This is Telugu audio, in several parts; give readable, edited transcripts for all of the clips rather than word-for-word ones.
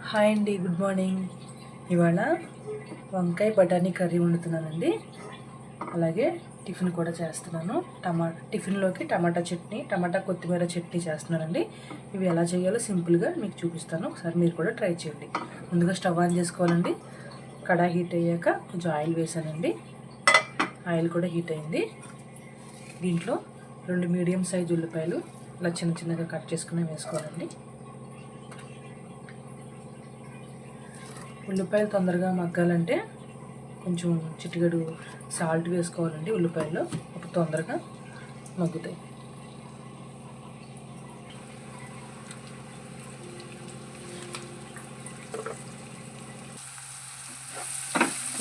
హాయ్ అండి, గుడ్ మార్నింగ్. ఇవాళ వంకాయ బఠానీ కర్రీ వండుతున్నానండి. అలాగే టిఫిన్ కూడా చేస్తున్నాను. టిఫిన్లోకి టమాటా చట్నీ, టమాటా కొత్తిమీర చట్నీ చేస్తున్నానండి. ఇవి ఎలా చేయాలో సింపుల్గా మీకు చూపిస్తాను. ఒకసారి మీరు కూడా ట్రై చేయండి. ముందుగా స్టవ్ ఆన్ చేసుకోవాలండి. కడాయి హీట్ అయ్యాక కొంచెం ఆయిల్ వేసానండి. ఆయిల్ కూడా హీట్ అయింది. దీంట్లో 2 మీడియం సైజు ఉల్లిపాయలు ఇలా చిన్న చిన్నగా కట్ చేసుకుని వేసుకోవాలండి. ఉల్లిపాయలు తొందరగా మగ్గాలంటే కొంచెం చిటికెడు సాల్ట్ వేసుకోవాలండి. ఉల్లిపాయలు అప్పుడు తొందరగా మగ్గుతాయి.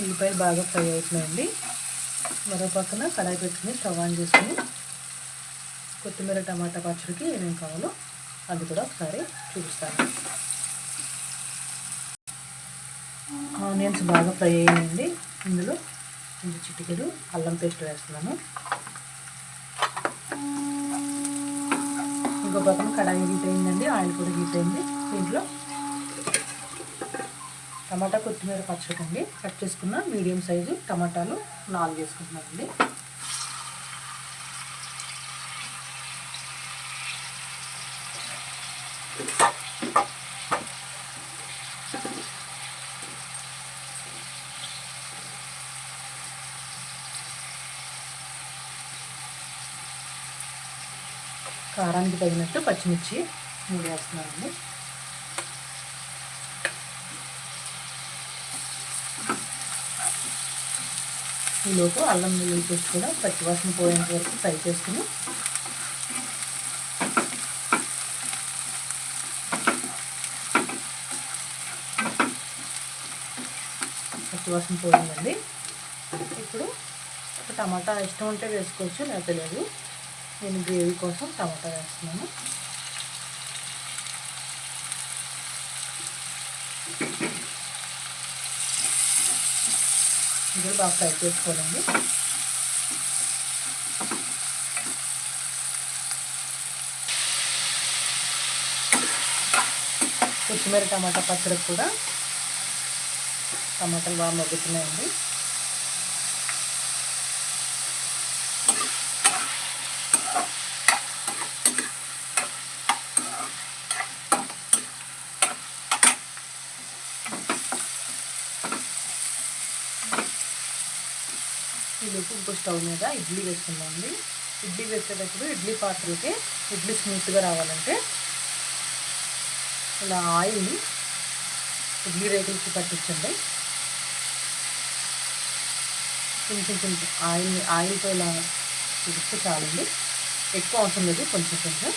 ఉల్లిపాయలు బాగా ఫ్రై అవుతున్నాయండి. మరో పక్కన కడాయి పెట్టుకుని స్టవ్ ఆన్ చేసుకుని కొత్తిమీర టమాటా పచ్చడికి ఏమేమి కావాలో అది కూడా ఒకసారి చూపిస్తాను. ఆనియన్స్ బాగా ఫ్రై అయ్యాయండి. ఇందులో కొంచెం చిటికెడు అల్లం పేస్ట్ వేస్తున్నాను. ఇంకో పక్కన కడాయి హీట్ అయిందండి. ఆయిల్ కూడా హీట్ అయింది. దీంట్లో టమాటా కొత్తిమీర పచ్చడి అండి కట్ చేసుకున్న మీడియం సైజు టమాటాలు 4 వేసుకుంటున్నానండి. కారానికి తగినట్టు పచ్చిమిర్చి 3 వేస్తున్నానండి. ఈలోపు అల్లం వెల్లుల్లి పేస్ట్ కూడా పచ్చివాసన పోయేంత వరకు ఫ్రై చేసుకుని పచ్చివాసన పోయిందండి. ఇప్పుడు ఒక టమాటా ఇష్టం ఉంటే వేసుకోవచ్చు, లేకపోతే లేదు. నేను గ్రేవీ కోసం టమాటా వేస్తున్నాను. ఇది బాగా ఫ్రై చేసుకోవాలండి. కొత్తిమీర టమాటా పచ్చడికి కూడా టమాటాలు బాగా మగ్గుతున్నాయండి. ఈలోపు ఇంకో స్టవ్ మీద ఇడ్లీ వేసుకుందామండి. ఇడ్లీ వేసేటప్పుడు ఇడ్లీ పాత్రలకి ఇడ్లీ స్మూత్గా రావాలంటే ఇలా ఆయిల్ని ఇడ్లీ రేకులకి పట్టించండి. కొంచెం ఆయిల్తో ఇలా చూపిస్తే చాలండి. ఎక్కువ అవసరం లేదు, కొంచెం.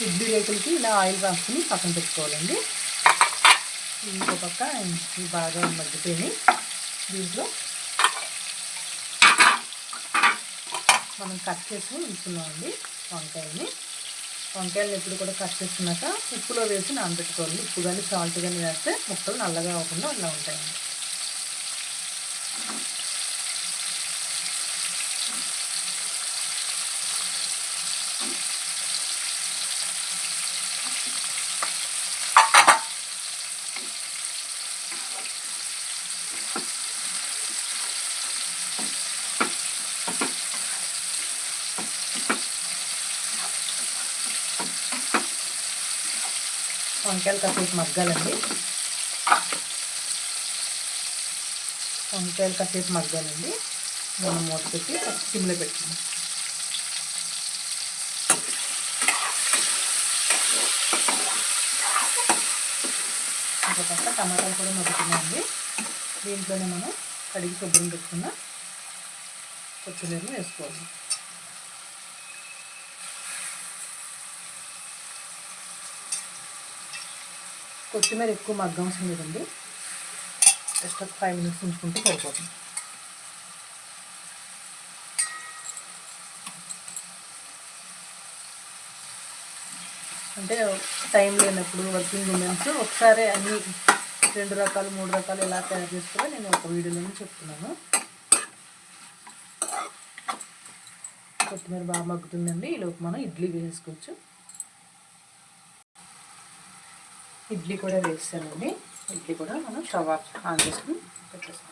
ఇడ్లీ రేకులకి ఇలా ఆయిల్ రాసుకుని పక్కన పెట్టుకోవాలండి. ఇంకో పక్క ఇవి బాగా మగ్గిపోయినాయి. దీంట్లో మనం కట్ చేసి ఉంచుకున్నామండి వంకాయలను ఎప్పుడు కూడా కట్ చేసుకున్నాక ఉప్పులో వేసి నానబెట్టుకోవాలి. ఉప్పు కానీ సాల్ట్ కానీ వేస్తే ముక్కలు నల్లగా అవ్వకుండా అలా ఉంటాయండి. వంకాయలు కాసేపు మగ్గాలండి. మనం మూత పెట్టి సిమ్లో పెట్టుకుందాం. ఇంకో పక్క టమాటాలు కూడా మగ్గుతున్నాయండి. దీంట్లోనే మనం కడిగి శుభ్రం పెట్టుకున్న కొత్తిమీరను వేసుకోవాలి. కొత్తిమీర ఎక్కువ మగ్గవసరం లేదండి. జస్ట్ ఒక 5 మినిట్స్ ఉంచుకుంటే సరిపోతుంది. అంటే టైం లేనప్పుడు వర్కింగ్ ఉమెన్స్ ఒకసారి అన్ని 2 రకాలు 3 రకాలు ఎలా తయారు చేసుకోవాలో నేను ఒక వీడియోలో చెప్తున్నాను. కొత్తిమీర బాగా మగ్గుతుందండి. ఈలోపు మనం ఇడ్లీ వేసుకోవచ్చు. ఇడ్లీ కూడా వేస్తానండి. ఇడ్లీ కూడా మనం స్టవ్ ఆన్ చేసుకుని పెట్టేస్తాం.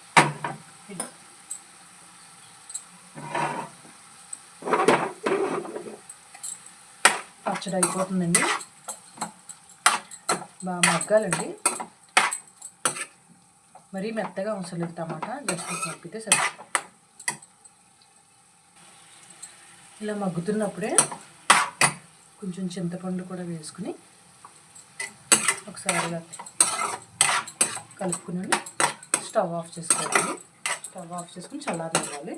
పచ్చడి అయిపోతుందండి. బాగా మగ్గాలండి. మరీ మెత్తగా అవసరం లేదు. టమాటా జస్ట్ మగ్గితే సరే. ఇలా మగ్గుతున్నప్పుడే కొంచెం చింతపండు కూడా వేసుకుని ఒకసారి ఇలా కలుపుకుని స్టవ్ ఆఫ్ చేసుకోవాలి. స్టవ్ ఆఫ్ చేసుకుని చల్లారనివ్వాలి.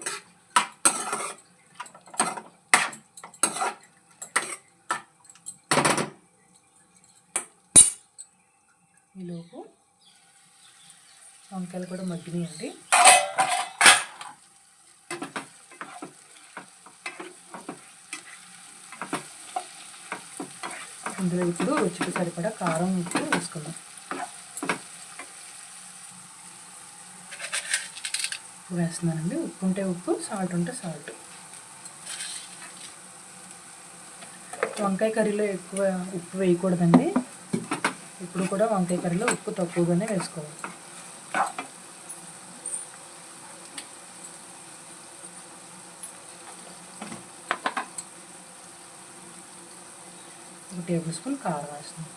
ఈలోపు వంకాయలు కూడా మగ్గినాయండి. ఇందులో ఇప్పుడు రుచికి సరిపడా కారం ఉప్పు వేసుకుందాం. వేస్తున్నానండి. ఉప్పు ఉంటే ఉప్పు, సాల్ట్ ఉంటే సాల్ట్. వంకాయ కర్రీలో ఎక్కువ ఉప్పు వేయకూడదండి. ఇప్పుడు కూడా వంకాయ కర్రీలో ఉప్పు తక్కువగానే వేసుకోవాలి. ఒక టేబుల్ స్పూన్ కారం వేస్తున్నాం.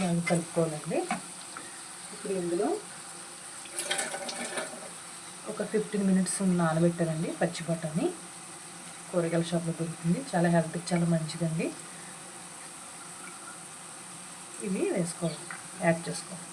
దాన్ని కలుపుకోవాలండి. ఇప్పుడు ఇందులో ఒక 15 మినిట్స్ నానబెట్టారండి పచ్చి బఠానీ. కూరగాయల షాప్లో దొరుకుతుంది. చాలా హెల్త్కి చాలా మంచిదండి. ఇవి వేసుకోవాలి, యాడ్ చేసుకోవాలి.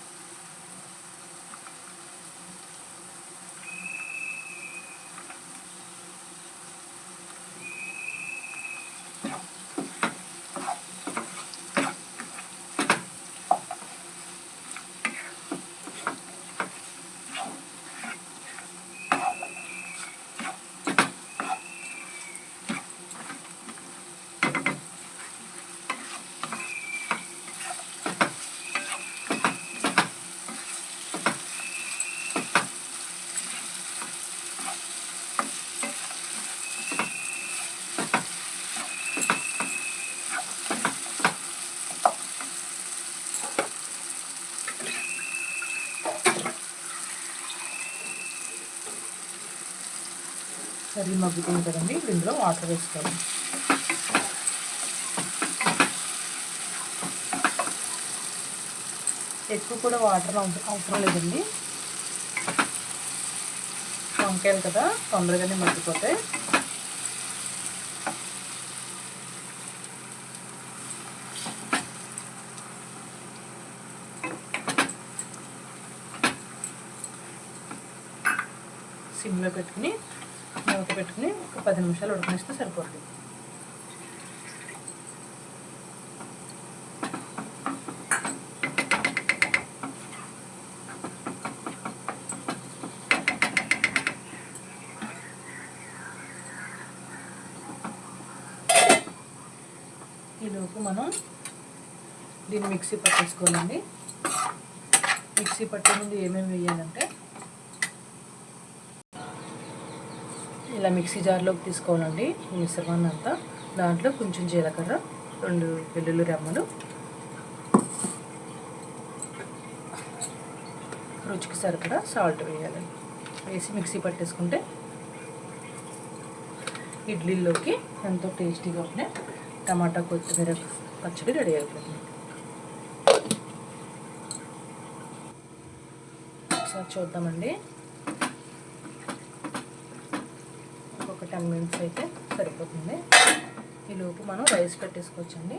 కర్రీ మగ్గుతుంది కదండి. ఇప్పుడు ఇందులో వాటర్ వేసుకోవాలి. ఎక్కువ కూడా వాటర్ అవసరం లేదండి. వంకాయలు కదా తొందరగానే మగ్గిపోతాయి. సిమ్లో పెట్టుకుని మూత పెట్టుకుని ఒక 10 నిమిషాలు ఉడకనిస్తే సరిపోతుంది. ఈలోపు మనం దీన్ని మిక్సీ పట్టేసుకోవాలండి. మిక్సీ పట్టే ముందు ఏమేమి వేయాలంటే ఇలా మిక్సీ జార్లోకి తీసుకోవాలండి. ఈ మిశ్రమాన్ని అంతా దాంట్లో కొంచెం జీలకర్ర, 2 వెల్లుల్లి రెమ్మలు, రుచికి సరిపడా సాల్ట్ వేయాలి. వేసి మిక్సీ పట్టేసుకుంటే ఇడ్లీలోకి ఎంతో టేస్టీగా ఉండే టమాటా కొత్తిమీర పచ్చడి రెడీ అయిపోతుంది. ఒకసారి చూద్దామండి. ఒక 10 మినిట్స్ అయితే సరిపోతుంది. ఈలోపు మనం రైస్ పెట్టేసుకోవచ్చండి.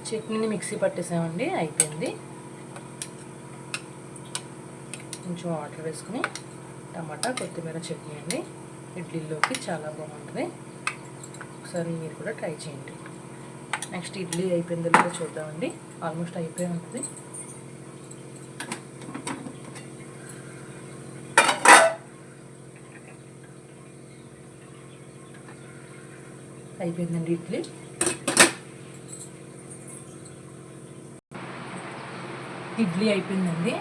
చట్నీని మిక్సీ పట్టేసామండి, అయిపోయింది. కొంచెం వాటర్ వేసుకుని టమాటా కొత్తిమీర చట్నీ అండి, ఇడ్లీలోకి చాలా బాగుంటుంది. ఒకసారి మీరు కూడా ట్రై చేయండి. నెక్స్ట్ ఇడ్లీ అయిపోయిందో లేదో చూద్దామండి. ఆల్మోస్ట్ అయిపోయి ఉంటుంది. అయిపోయిందండి ఇడ్లీ. ఇడ్లీ అయిపోయిందండి.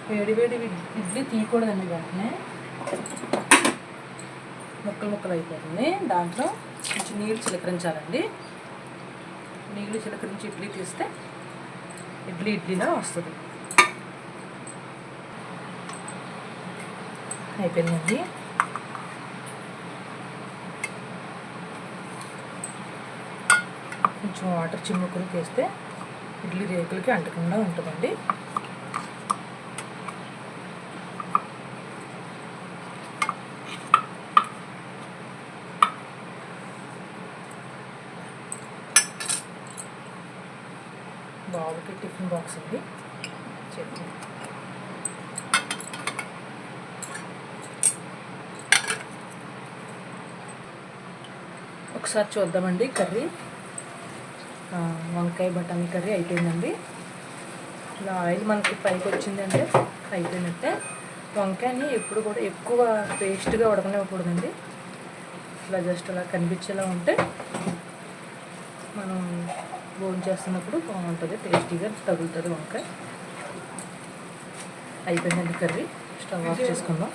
వేడి వేడి ఇడ్లీ తీయకూడదండి, వెంటనే ముక్కలు ముక్కలు అయిపోతుంది. దాంట్లో కొంచెం నీళ్ళు చిలకరించాలండి. నీళ్ళు చిలకరించి ఇడ్లీ తీస్తే ఇడ్లీలా వస్తుంది. అయిపోయిందండి. కొంచెం వాటర్ చిమ్ముకుని తీస్తే ఇడ్లీ రేకులకి అంటకుండా ఉంటుందండి. బాబుకి టిఫిన్ బాక్స్ అండి, చట్నీ. ఒకసారి చూద్దామండి కర్రీ. వంకాయ బఠానీ కర్రీ అయిపోయిందండి. ఇలా ఆయిల్ మనకి పైకి వచ్చిందంటే అయిపోయినట్టే. వంకాయని ఎప్పుడు కూడా ఎక్కువ పేస్ట్గా ఉడకనివ్వకూడదండి. ఇలా జస్ట్ అలా కనిపించేలా ఉంటే మనం భోజనం చేస్తున్నప్పుడు బాగుంటుంది, టేస్టీగా తగులుతుంది వంకాయ. అయిపోయిందండి కర్రీ. స్టవ్ ఆఫ్ చేసుకుందాం.